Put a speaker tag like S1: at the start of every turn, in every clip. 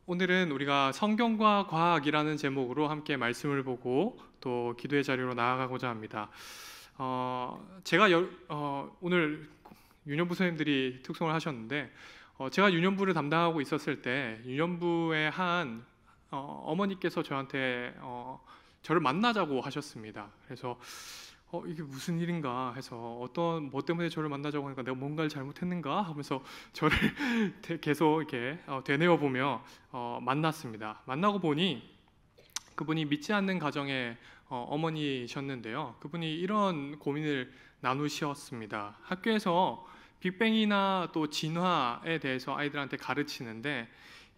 S1: 오늘은 우리가 성경과 과학이라는 제목으로 함께 말씀을 보고 또 기도의 자리로 나아가고자 합니다. 제가 오늘 유년부 선생님들이 특송을 하셨는데 제가 유년부를 담당하고 있었을 때 유년부의 한 어머니께서 저한테 저를 만나자고 하셨습니다. 그래서 이게 무슨 일인가 해서 뭐 때문에 저를 만나자고 하니까 내가 뭔가를 잘못했는가 하면서 저를 계속 이렇게 되뇌어 보며 만났습니다. 만나고 보니 그분이 믿지 않는 가정의 어머니셨는데요. 그분이 이런 고민을 나누셨습니다. 학교에서 빅뱅이나 또 진화에 대해서 아이들한테 가르치는데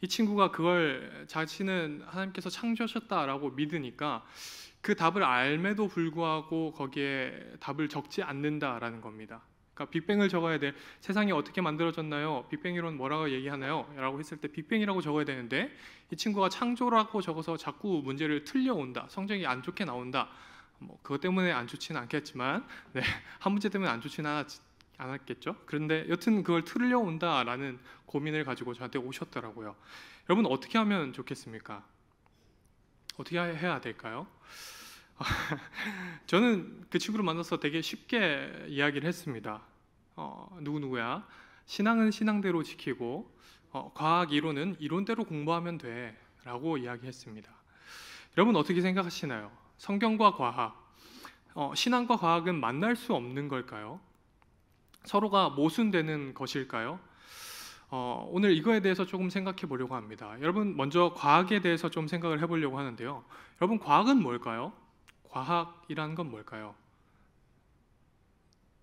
S1: 이 친구가 그걸 자신은 하나님께서 창조하셨다라고 믿으니까 그 답을 알매도 불구하고 거기에 답을 적지 않는다라는 겁니다. 그러니까 빅뱅을 적어야 돼. 세상이 어떻게 만들어졌나요? 빅뱅 이론 뭐라고 얘기하나요? 라고 했을 때 빅뱅이라고 적어야 되는데 이 친구가 창조라고 적어서 자꾸 문제를 틀려온다. 성적이 안 좋게 나온다. 그것 때문에 안 좋지는 않겠지만 한 문제 때문에 안 좋지는 않았겠죠. 그런데 여튼 그걸 틀려온다라는 고민을 가지고 저한테 오셨더라고요. 여러분 어떻게 하면 좋겠습니까? 어떻게 해야 될까요? 저는 그 친구를 만나서 되게 쉽게 이야기를 했습니다. 누구누구야 신앙은 신앙대로 지키고 과학 이론은 이론대로 공부하면 돼 라고 이야기했습니다. 여러분 어떻게 생각하시나요? 성경과 과학, 신앙과 과학은 만날 수 없는 걸까요? 서로가 모순되는 것일까요? 오늘 이거에 대해서 조금 생각해 보려고 합니다. 여러분 먼저 과학에 대해서 좀 생각을 해보려고 하는데요. 여러분 과학은 뭘까요? 과학이라는 건 뭘까요?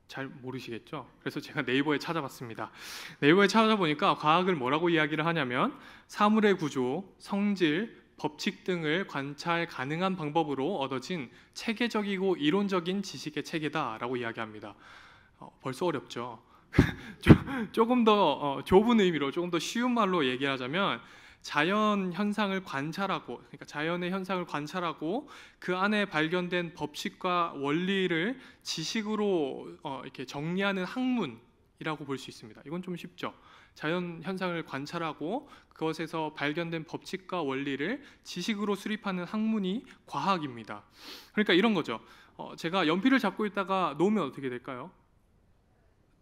S1: 잘 모르시겠죠? 그래서 제가 네이버에 찾아봤습니다. 네이버에 찾아보니까 과학을 뭐라고 이야기를 하냐면 사물의 구조, 성질, 법칙 등을 관찰 가능한 방법으로 얻어진 체계적이고 이론적인 지식의 체계다라고 이야기합니다. 벌써 어렵죠? 조금 더 좁은 의미로 조금 더 쉬운 말로 얘기하자면 자연 현상을 관찰하고, 그러니까 자연의 현상을 관찰하고 그 안에 발견된 법칙과 원리를 지식으로 이렇게 정리하는 학문이라고 볼 수 있습니다. 이건 좀 쉽죠. 자연 현상을 관찰하고 그것에서 발견된 법칙과 원리를 지식으로 수립하는 학문이 과학입니다. 그러니까 이런 거죠. 제가 연필을 잡고 있다가 놓으면 어떻게 될까요?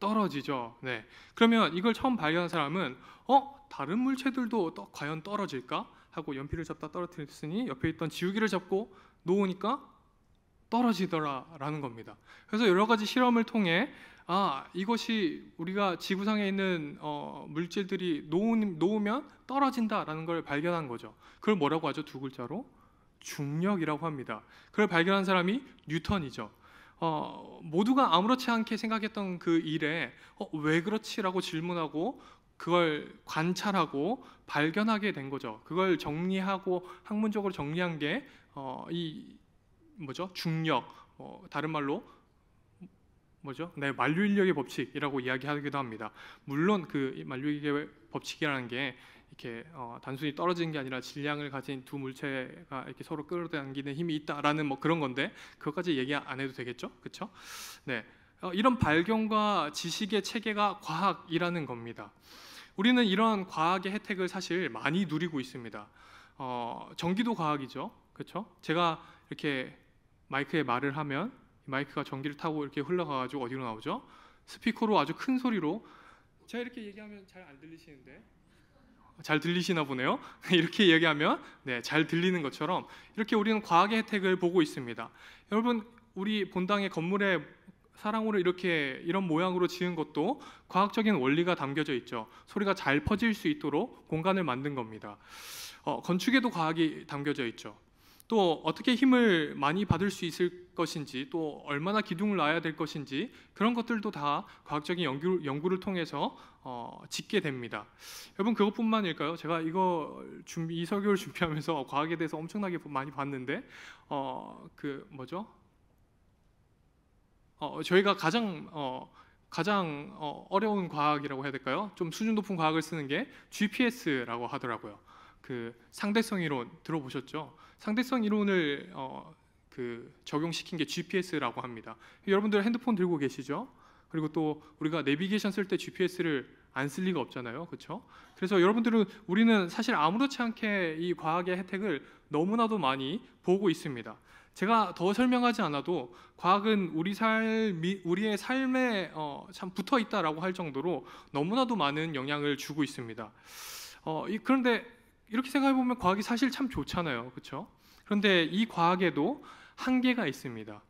S1: 떨어지죠. 네. 그러면 이걸 처음 발견한 사람은 다른 물체들도 과연 떨어질까? 하고 연필을 잡다 떨어뜨렸으니 옆에 있던 지우개를 잡고 놓으니까 떨어지더라라는 겁니다. 그래서 여러 가지 실험을 통해 이것이 우리가 지구상에 있는 물질들이 놓으면 떨어진다라는 걸 발견한 거죠. 그걸 뭐라고 하죠? 두 글자로 중력이라고 합니다. 그걸 발견한 사람이 뉴턴이죠. 모두가 아무렇지 않게 생각했던 그 일에 왜 그렇지라고 질문하고 그걸 관찰하고 발견하게 된 거죠. 그걸 정리하고 학문적으로 정리한 게 이 뭐죠? 중력, 다른 말로 뭐죠? 만류인력의 법칙이라고 이야기하기도 합니다. 물론 그 만류인력의 법칙이라는 게 이렇게 단순히 떨어지는 게 아니라 질량을 가진 두 물체가 이렇게 서로 끌어당기는 힘이 있다라는 그런 건데 그것까지 얘기 안 해도 되겠죠, 그렇죠? 네, 이런 발견과 지식의 체계가 과학이라는 겁니다. 우리는 이런 과학의 혜택을 사실 많이 누리고 있습니다. 전기도 과학이죠, 그렇죠? 제가 이렇게 마이크에 말을 하면 마이크가 전기를 타고 이렇게 흘러가가지고 어디로 나오죠? 스피커로 아주 큰 소리로 제가 이렇게 얘기하면 잘 안 들리시는데. 잘 들리시나 보네요. 이렇게 얘기하면 잘 들리는 것처럼 이렇게 우리는 과학의 혜택을 보고 있습니다. 여러분 우리 본당의 건물에 사랑으로 이런 모양으로 지은 것도 과학적인 원리가 담겨져 있죠. 소리가 잘 퍼질 수 있도록 공간을 만든 겁니다. 건축에도 과학이 담겨져 있죠. 또 어떻게 힘을 많이 받을 수 있을 것인지 또 얼마나 기둥을 놔야 될 것인지 그런 것들도 다 과학적인 연구를 통해서 짓게 됩니다. 여러분 그것뿐만일까요? 제가 이 설교를 준비하면서 과학에 대해서 엄청나게 많이 봤는데 그 뭐죠? 저희가 가장 어려운 과학이라고 해야 될까요? 좀 수준 높은 과학을 쓰는 게 GPS라고 하더라고요. 그 상대성 이론 들어보셨죠? 상대성 이론을 적용시킨 게 GPS라고 합니다. 여러분들 핸드폰 들고 계시죠? 그리고 또 우리가 내비게이션 쓸 때 GPS를 안 쓸 리가 없잖아요, 그렇죠? 그래서 여러분들은 우리는 사실 아무렇지 않게 이 과학의 혜택을 너무나도 많이 보고 있습니다. 제가 더 설명하지 않아도 과학은 우리의 삶에 참 붙어 있다라고 할 정도로 너무나도 많은 영향을 주고 있습니다. 그런데 이렇게 생각해 보면 과학이 사실 참 좋잖아요, 그렇죠? 그런데 이 과학에도 한계가 있습니다.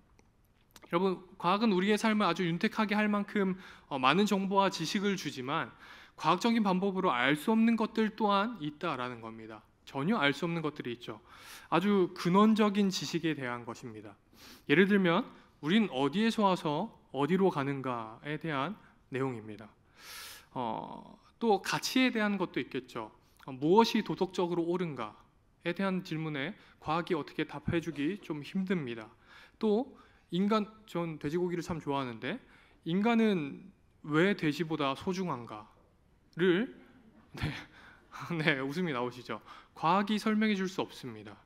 S1: 여러분, 과학은 우리의 삶을 아주 윤택하게 할 만큼 많은 정보와 지식을 주지만 과학적인 방법으로 알 수 없는 것들 또한 있다라는 겁니다. 전혀 알 수 없는 것들이 있죠. 아주 근원적인 지식에 대한 것입니다. 예를 들면 우린 어디에서 와서 어디로 가는가에 대한 내용입니다. 또 가치에 대한 것도 있겠죠. 무엇이 도덕적으로 옳은가에 대한 질문에 과학이 어떻게 답해주기 좀 힘듭니다. 또 전 돼지고기를 참 좋아하는데 인간은 왜 돼지보다 소중한가를 네, 웃음이 나오시죠. 과학이 설명해 줄 수 없습니다.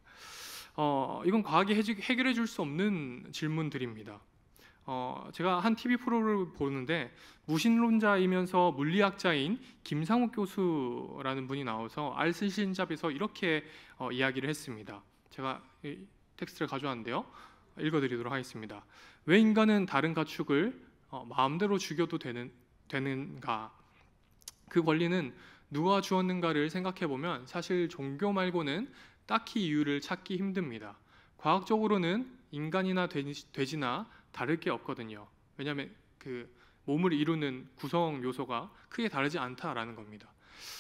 S1: 이건 과학이 해결해 줄 수 없는 질문들입니다. 제가 한 TV 프로를 보는데 무신론자이면서 물리학자인 김상욱 교수라는 분이 나와서 알쓸신잡에서 이렇게 이야기를 했습니다. 제가 이 텍스트를 가져왔는데요. 읽어드리도록 하겠습니다. 왜 인간은 다른 가축을 마음대로 죽여도 되는가? 그 권리는 누가 주었는가를 생각해보면 사실 종교 말고는 딱히 이유를 찾기 힘듭니다. 과학적으로는 인간이나 돼지나 다를 게 없거든요. 왜냐하면 그 몸을 이루는 구성 요소가 크게 다르지 않다라는 겁니다.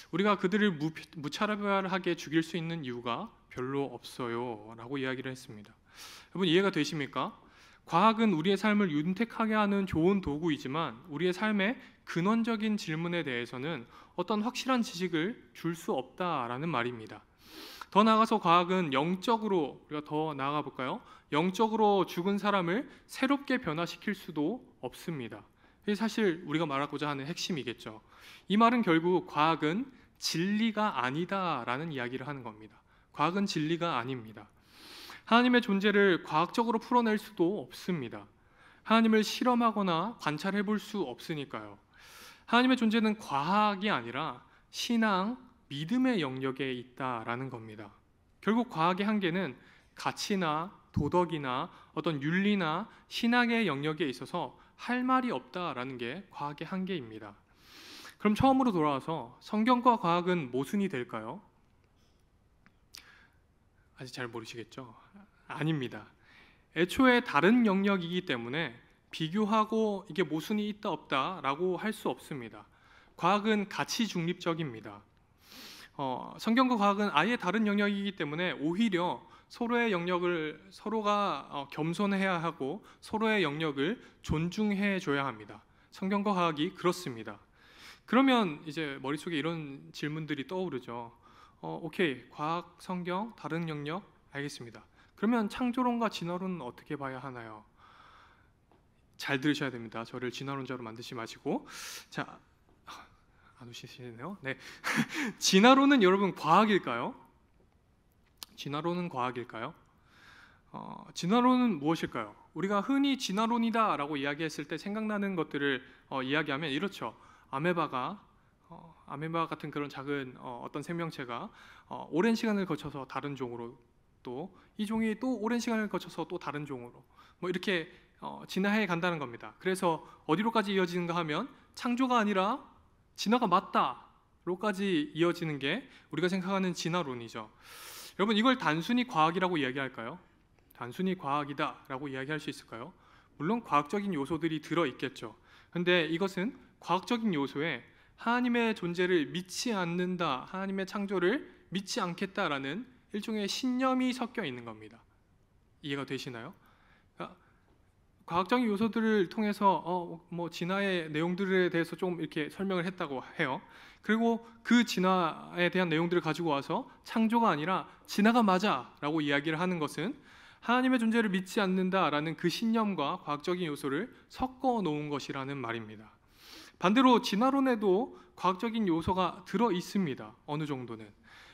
S1: 우리가 그들을 무차별하게 죽일 수 있는 이유가 별로 없어요 라고 이야기를 했습니다. 여러분, 이해가 되십니까? 과학은 우리의 삶을 윤택하게 하는 좋은 도구이지만 우리의 삶의 근원적인 질문에 대해서는 어떤 확실한 지식을 줄 수 없다라는 말입니다. 더 나아가서 과학은 영적으로, 우리가 더 나아가 볼까요? 영적으로 죽은 사람을 새롭게 변화시킬 수도 없습니다. 이게 사실 우리가 말하고자 하는 핵심이겠죠. 이 말은 결국 과학은 진리가 아니다라는 이야기를 하는 겁니다. 과학은 진리가 아닙니다. 하나님의 존재를 과학적으로 풀어낼 수도 없습니다. 하나님을 실험하거나 관찰해 볼 수 없으니까요. 하나님의 존재는 과학이 아니라 신앙, 믿음의 영역에 있다라는 겁니다. 결국 과학의 한계는 가치나 도덕이나 어떤 윤리나 신학의 영역에 있어서 할 말이 없다라는 게 과학의 한계입니다. 그럼 처음으로 돌아와서 성경과 과학은 모순이 될까요? 아직 잘 모르시겠죠? 아닙니다. 애초에 다른 영역이기 때문에 비교하고 이게 모순이 있다 없다라고 할 수 없습니다. 과학은 가치 중립적입니다. 성경과 과학은 아예 다른 영역이기 때문에 오히려 서로의 영역을 서로가 겸손해야 하고 서로의 영역을 존중해 줘야 합니다. 성경과 과학이 그렇습니다. 그러면 이제 머릿속에 이런 질문들이 떠오르죠. 오케이, 과학, 성경, 다른 영역 알겠습니다. 그러면 창조론과 진화론은 어떻게 봐야 하나요? 잘 들으셔야 됩니다. 저를 진화론자로 만드지 마시고. 자, 안 오시시네요. 네. 진화론은 여러분 과학일까요? 진화론은 과학일까요? 진화론은 무엇일까요? 우리가 흔히 진화론이다라고 이야기했을 때 생각나는 것들을 이야기하면 이렇죠. 아메바 같은 그런 작은 어떤 생명체가 오랜 시간을 거쳐서 다른 종으로, 또 이 종이 또 오랜 시간을 거쳐서 또 다른 종으로 뭐 이렇게 진화해 간다는 겁니다. 그래서 어디로까지 이어지는가 하면 창조가 아니라 진화가 맞다로까지 이어지는 게 우리가 생각하는 진화론이죠. 여러분, 이걸 단순히 과학이라고 이야기할까요? 단순히 과학이다라고 이야기할 수 있을까요? 물론 과학적인 요소들이 들어있겠죠. 근데 이것은 과학적인 요소에 하나님의 존재를 믿지 않는다, 하나님의 창조를 믿지 않겠다라는 일종의 신념이 섞여 있는 겁니다. 이해가 되시나요? 과학적인 요소들을 통해서 진화의 내용들에 대해서 좀 이렇게 설명을 했다고 해요. 그리고 그 진화에 대한 내용들을 가지고 와서 창조가 아니라 진화가 맞아라고 이야기를 하는 것은 하나님의 존재를 믿지 않는다라는 그 신념과 과학적인 요소를 섞어 놓은 것이라는 말입니다. 반대로 진화론에도 과학적인 요소가 들어 있습니다. 어느 정도는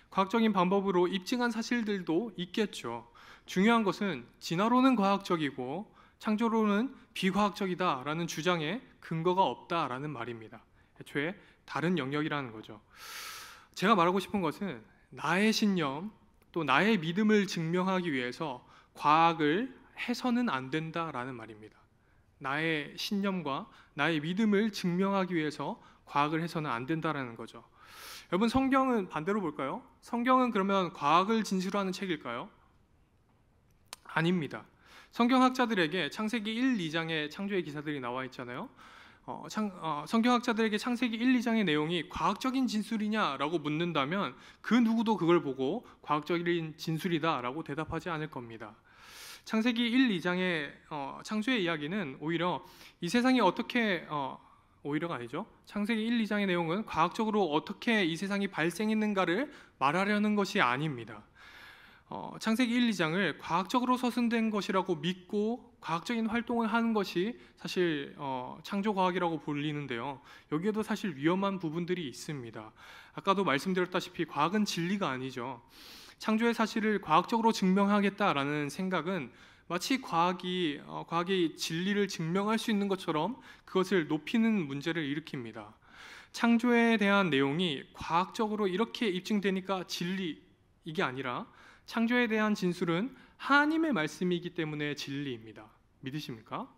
S1: 과학적인 방법으로 입증한 사실들도 있겠죠. 중요한 것은 진화론은 과학적이고 창조론은 비과학적이다라는 주장에 근거가 없다라는 말입니다. 애초에 다른 영역이라는 거죠. 제가 말하고 싶은 것은 나의 신념 또 나의 믿음을 증명하기 위해서 과학을 해서는 안 된다라는 말입니다. 나의 신념과 나의 믿음을 증명하기 위해서 과학을 해서는 안 된다라는 거죠. 여러분, 성경은 반대로 볼까요? 성경은 그러면 과학을 진술하는 책일까요? 아닙니다. 성경학자들에게 창세기 1, 2장의 창조의 기사들이 나와 있잖아요. 성경학자들에게 창세기 1, 2장의 내용이 과학적인 진술이냐라고 묻는다면 그 누구도 그걸 보고 과학적인 진술이다라고 대답하지 않을 겁니다. 창세기 1, 2장의 창조의 이야기는 오히려 이 세상이 어떻게 오히려가 아니죠. 창세기 1, 2장의 내용은 과학적으로 어떻게 이 세상이 발생했는가를 말하려는 것이 아닙니다. 창세기 1, 2장을 과학적으로 서술된 것이라고 믿고 과학적인 활동을 하는 것이 사실 창조과학이라고 불리는데요. 여기에도 사실 위험한 부분들이 있습니다. 아까도 말씀드렸다시피 과학은 진리가 아니죠. 창조의 사실을 과학적으로 증명하겠다라는 생각은 마치 과학이 진리를 증명할 수 있는 것처럼 그것을 높이는 문제를 일으킵니다. 창조에 대한 내용이 과학적으로 이렇게 입증되니까 진리, 이게 아니라 창조에 대한 진술은 하나님의 말씀이기 때문에 진리입니다. 믿으십니까?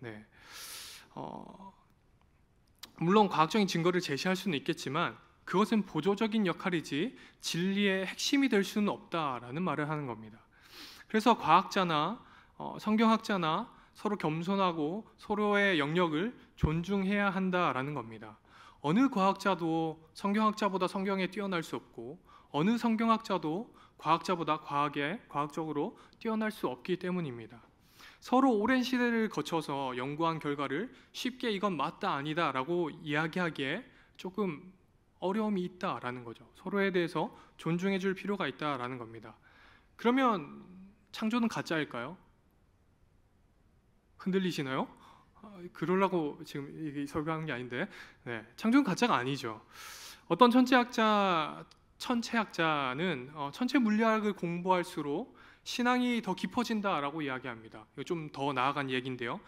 S1: 네. 물론 과학적인 증거를 제시할 수는 있겠지만 그것은 보조적인 역할이지 진리의 핵심이 될 수는 없다라는 말을 하는 겁니다. 그래서 과학자나 성경학자나 서로 겸손하고 서로의 영역을 존중해야 한다라는 겁니다. 어느 과학자도 성경학자보다 성경에 뛰어날 수 없고 어느 성경학자도 과학자보다 과학적으로 뛰어날 수 없기 때문입니다. 서로 오랜 시대를 거쳐서 연구한 결과를 쉽게 이건 맞다 아니다 라고 이야기하기에 조금 어려움이 있다라는 거죠. 서로에 대해서 존중해 줄 필요가 있다라는 겁니다. 그러면 창조는 가짜일까요? 흔들리시나요? 그러려고 지금 이게 설교하는 게 아닌데, 네, 창조는 가짜가 아니죠. 어떤 천체학자는 천체 물리학을 공부할수록 신앙이 더 깊어진다라고 이야기합니다. 이거 좀 더 나아간 얘기인데요.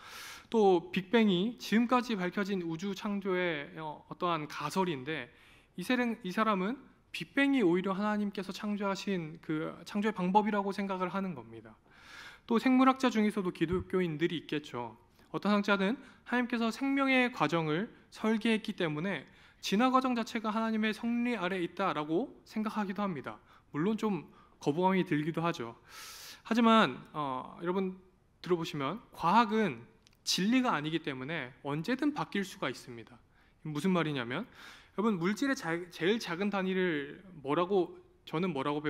S1: 또 빅뱅이 지금까지 밝혀진 우주 창조의 어떠한 가설인데 이 사람은 빅뱅이 오히려 하나님께서 창조하신 그 창조의 방법이라고 생각을 하는 겁니다. 또 생물학자 중에서도 기독교인들이 있겠죠. 어떤 학자는 하나님께서 생명의 과정을 설계했기 때문에 진화 과정 자체가 하나님의 섭리 아래 있다라고 생각하기도 합니다. 물론 좀 거부감이 들기도 하죠. 하지만 여러분 들어보시면 과학은 진리가 아니기 때문에 언제든 바뀔 수가 있습니다. 무슨 말이냐면 여러분 물질의 제일 작은 단위를 저는 뭐라고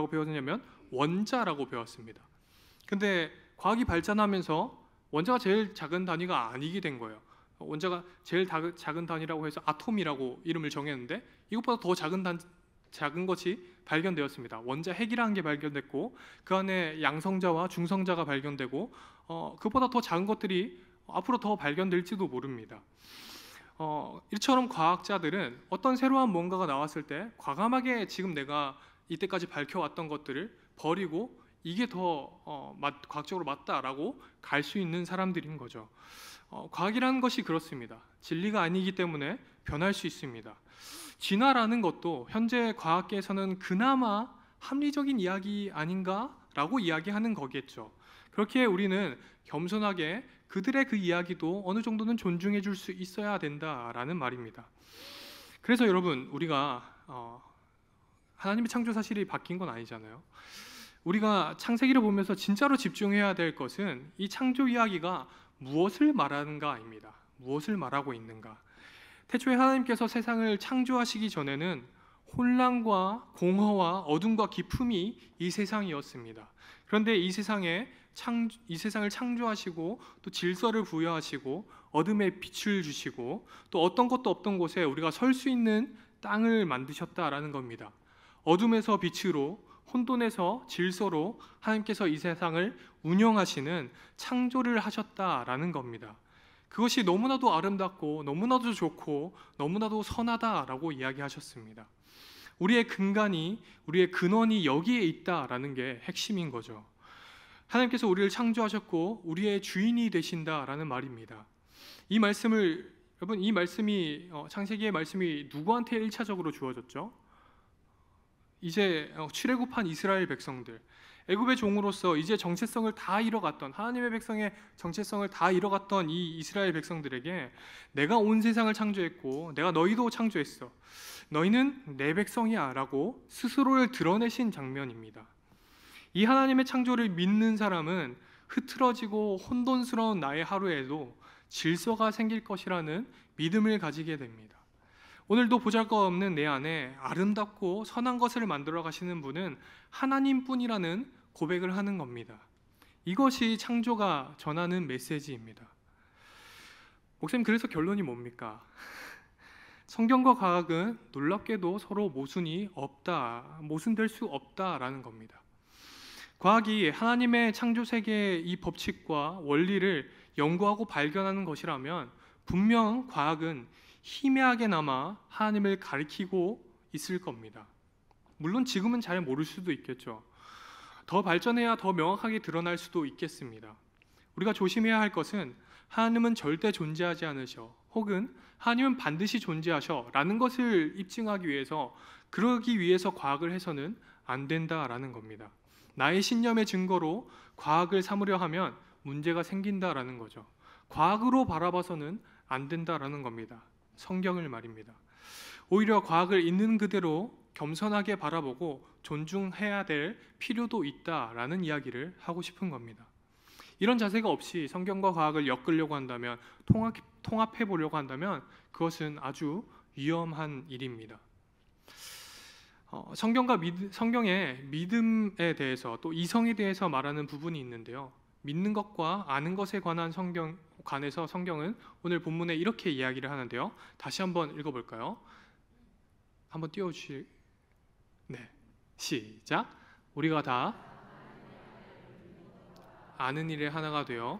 S1: 배웠냐면 원자라고 배웠습니다. 근데 과학이 발전하면서 원자가 제일 작은 단위가 아니게 된 거예요. 원자가 제일 작은 단위라고 해서 아톰이라고 이름을 정했는데 이것보다 더 작은 것이 발견되었습니다. 원자 핵이라는 게 발견됐고 그 안에 양성자와 중성자가 발견되고 그보다 더 작은 것들이 앞으로 더 발견될지도 모릅니다. 이처럼 과학자들은 어떤 새로운 뭔가가 나왔을 때 과감하게 지금 내가 이때까지 밝혀왔던 것들을 버리고 이게 더 과학적으로 맞다라고 갈 수 있는 사람들인 거죠. 과학이라는 것이 그렇습니다. 진리가 아니기 때문에 변할 수 있습니다. 진화라는 것도 현재 과학계에서는 그나마 합리적인 이야기 아닌가라고 이야기하는 거겠죠. 그렇게 우리는 겸손하게 그들의 그 이야기도 어느 정도는 존중해 줄 수 있어야 된다라는 말입니다. 그래서 여러분 우리가 하나님의 창조 사실이 바뀐 건 아니잖아요. 우리가 창세기를 보면서 진짜로 집중해야 될 것은 이 창조 이야기가 무엇을 말하는가입니다. 무엇을 말하고 있는가. 태초에 하나님께서 세상을 창조하시기 전에는 혼란과 공허와 어둠과 기품이 이 세상이었습니다. 그런데 이 세상을 창조하시고 또 질서를 부여하시고 어둠에 빛을 주시고 또 어떤 것도 없던 곳에 우리가 설 수 있는 땅을 만드셨다라는 겁니다. 어둠에서 빛으로 혼돈에서 질서로 하나님께서 이 세상을 운영하시는 창조를 하셨다라는 겁니다. 그것이 너무나도 아름답고 너무나도 좋고 너무나도 선하다라고 이야기하셨습니다. 우리의 근원이 여기에 있다라는 게 핵심인 거죠. 하나님께서 우리를 창조하셨고 우리의 주인이 되신다라는 말입니다. 이 말씀을 여러분, 이 말씀이 창세기의 말씀이 누구한테 1차적으로 주어졌죠? 이제 출애굽한 이스라엘 백성들, 애굽의 종으로서 이제 정체성을 다 잃어갔던, 하나님의 백성의 정체성을 다 잃어갔던 이 이스라엘 백성들에게 내가 온 세상을 창조했고 내가 너희도 창조했어, 너희는 내 백성이야 라고 스스로를 드러내신 장면입니다. 이 하나님의 창조를 믿는 사람은 흐트러지고 혼돈스러운 나의 하루에도 질서가 생길 것이라는 믿음을 가지게 됩니다. 오늘도 보잘것없는 내 안에 아름답고 선한 것을 만들어 가시는 분은 하나님뿐이라는 고백을 하는 겁니다. 이것이 창조가 전하는 메시지입니다. 목사님, 그래서 결론이 뭡니까? 성경과 과학은 놀랍게도 서로 모순될 수 없다라는 겁니다. 과학이 하나님의 창조 세계의 이 법칙과 원리를 연구하고 발견하는 것이라면 분명 과학은 희미하게나마 하나님을 가리키고 있을 겁니다. 물론 지금은 잘 모를 수도 있겠죠. 더 발전해야 더 명확하게 드러날 수도 있겠습니다. 우리가 조심해야 할 것은 하나님은 절대 존재하지 않으셔, 혹은 하나님은 반드시 존재하셔 라는 것을 입증하기 위해서, 그러기 위해서 과학을 해서는 안 된다라는 겁니다. 나의 신념의 증거로 과학을 삼으려 하면 문제가 생긴다라는 거죠. 과학으로 바라봐서는 안 된다라는 겁니다. 성경을 말입니다. 오히려 과학을 있는 그대로 겸손하게 바라보고 존중해야 될 필요도 있다라는 이야기를 하고 싶은 겁니다. 이런 자세가 없이 성경과 과학을 엮으려고 한다면, 통합해 보려고 한다면 그것은 아주 위험한 일입니다. 성경의 믿음에 대해서, 또 이성에 대해서 말하는 부분이 있는데요. 믿는 것과 아는 것에 관해서 성경은 오늘 본문에 이렇게 이야기를 하는데요. 다시 한번 읽어볼까요? 한번 네, 시작. 우리가 다 아는 일의 하나가 되어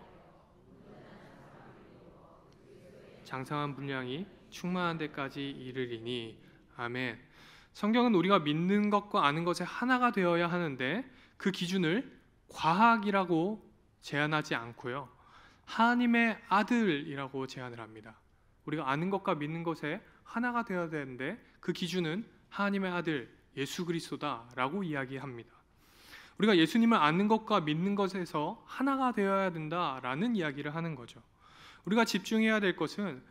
S1: 장성한 분량이 충만한 데까지 이르리니. 아멘. 성경은 우리가 믿는 것과 아는 것의 하나가 되어야 하는데 그 기준을 과학이라고 제한하지 않고요, 하나님의 아들이라고 제안을 합니다. 우리가 아는 것과 믿는 것에 하나가 되어야 되는데 그 기준은 하나님의 아들 예수 그리스도다라고 이야기합니다. 우리가 예수님을 아는 것과 믿는 것에서 하나가 되어야 된다라는 이야기를 하는 거죠. 우리가 집중해야 될 것은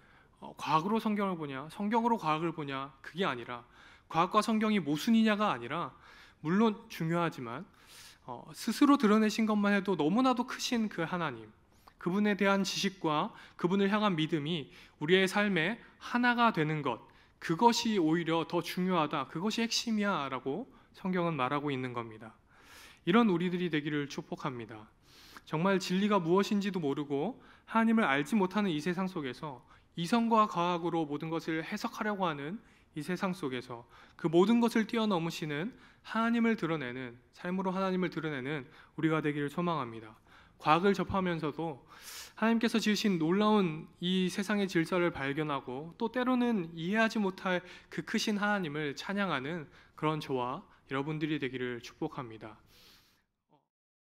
S1: 과학으로 성경을 보냐, 성경으로 과학을 보냐, 그게 아니라, 과학과 성경이 모순이냐가 아니라, 물론 중요하지만 스스로 드러내신 것만 해도 너무나도 크신 그 하나님, 그분에 대한 지식과 그분을 향한 믿음이 우리의 삶에 하나가 되는 것, 그것이 오히려 더 중요하다, 그것이 핵심이야 라고 성경은 말하고 있는 겁니다. 이런 우리들이 되기를 축복합니다. 정말 진리가 무엇인지도 모르고 하나님을 알지 못하는 이 세상 속에서 이성과 과학으로 모든 것을 해석하려고 하는 이 세상 속에서 그 모든 것을 뛰어넘으시는 하나님을 드러내는, 삶으로 하나님을 드러내는 우리가 되기를 소망합니다. 과학을 접하면서도 하나님께서 지으신 놀라운 이 세상의 질서를 발견하고, 또 때로는 이해하지 못할 그 크신 하나님을 찬양하는 그런 저와 여러분들이 되기를 축복합니다.